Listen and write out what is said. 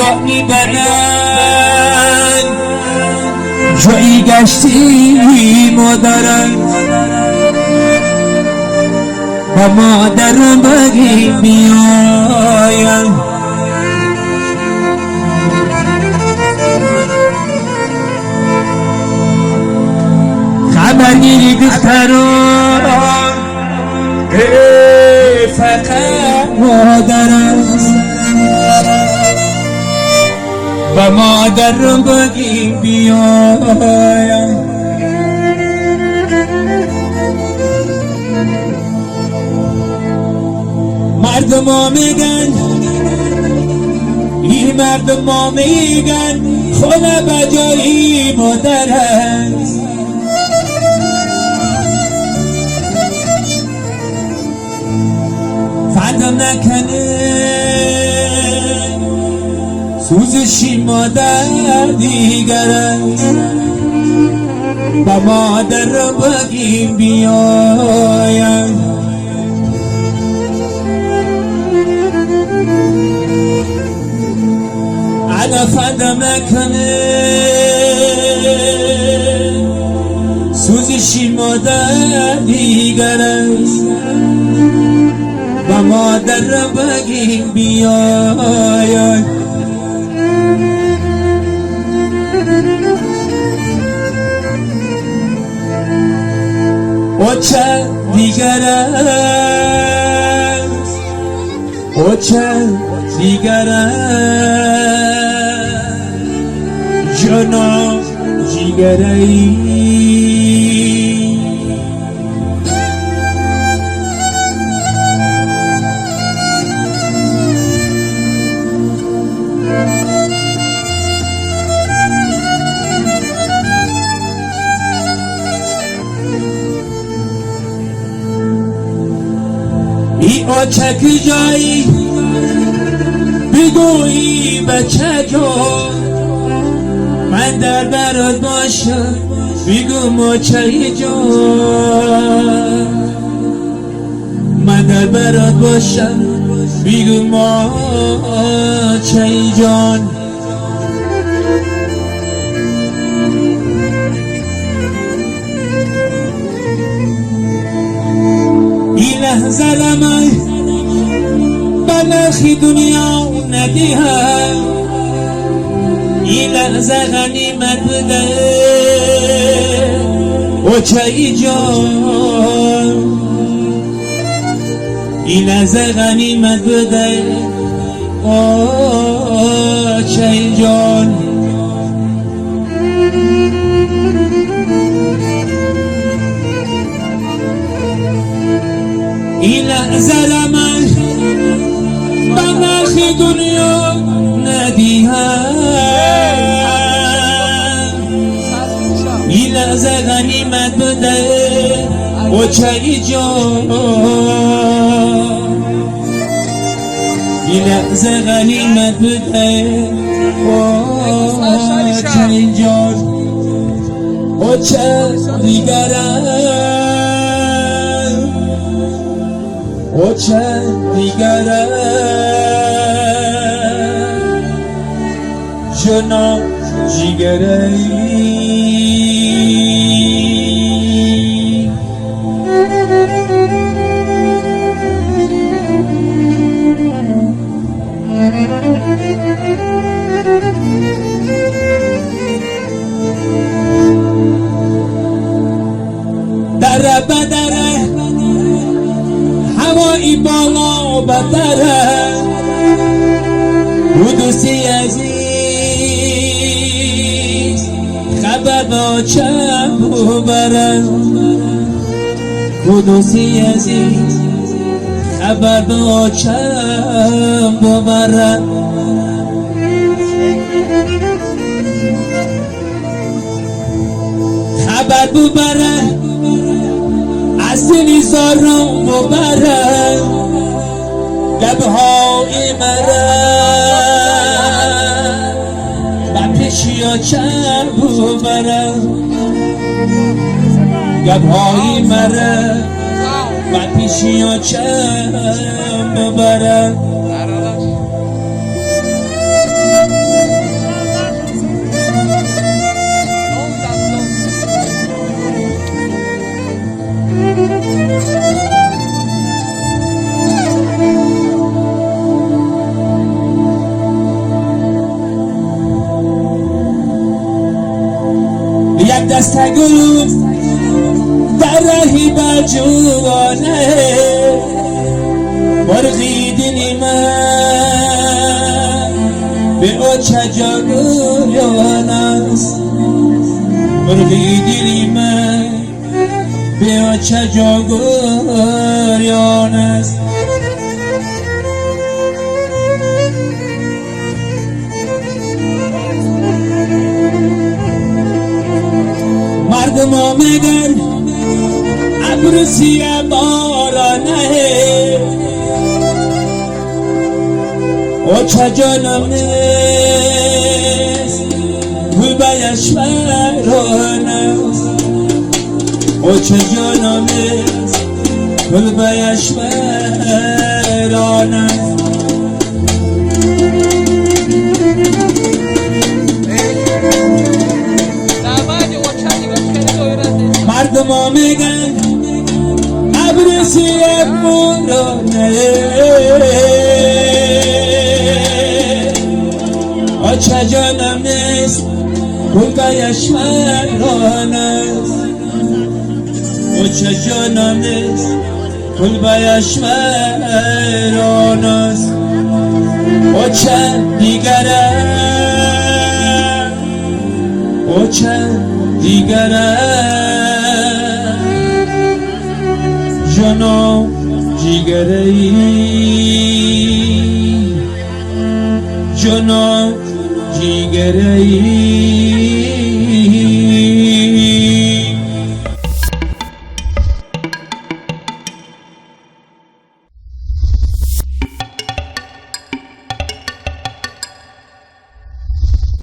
با میبرن جایی گشتی مادرم با مادرم بگی بیایم خبرگیری دختران فقط مادرم و مادرم بگی بیایم مردم ها میگن این مردم ها میگن خونه بجایی مادر هست فردم نکنه سوزشی مادر دیگر است با مادر رو بگیم بیایم انا فردم نکنه سوزشی مادر دیگر است با مادر رو بگیم بیایم او چه دیگر است او چه دیگر است جانا جیگره‌ای ای آچک جایی بگویی بچه جان من در برات باشم بگو ماچه جان من در برات باشم بگو ماچه جان این لحظه لمه بنرخی دنیا ندیهم این لحظه غنیمت بده اوچه جان این لحظه غنیمت بده اوچه جان این لحظه لمن بنرخی دنیا ندیهم این لحظه غنیمت بده اوچه جان این لحظه غنیمت بده اوچه جان اوچه دیگرم اوچه دیگرم جنا جیگره‌ای در بدره هوایی بالا بدره قدوسی عزیز خبر با چم ببرم قدوسی عزیز خبر با چم ببرم خبر ببرم از دلی زارم ببرم لبهای مرم و پیشیا چم ببرم لبهای مرم و پیشیا چم ببرم استگلو در رهی بجوانه مرغی دلی من به او چجاریان است مرغی دلی من به او چجاریان است مردم ها میگن ابر سیه بارانه او چه جانم نیست گل بیش ورانه او چه جانم نیست گل بیش ورانه مردم ها میگن ابر سیه بارانه او چه جانم نیست گل بیش ورانه او چه جانم نیست گل بیش ورانه او چه دیگره او چه دیگره جانم جیگره ای جانم جیگره ای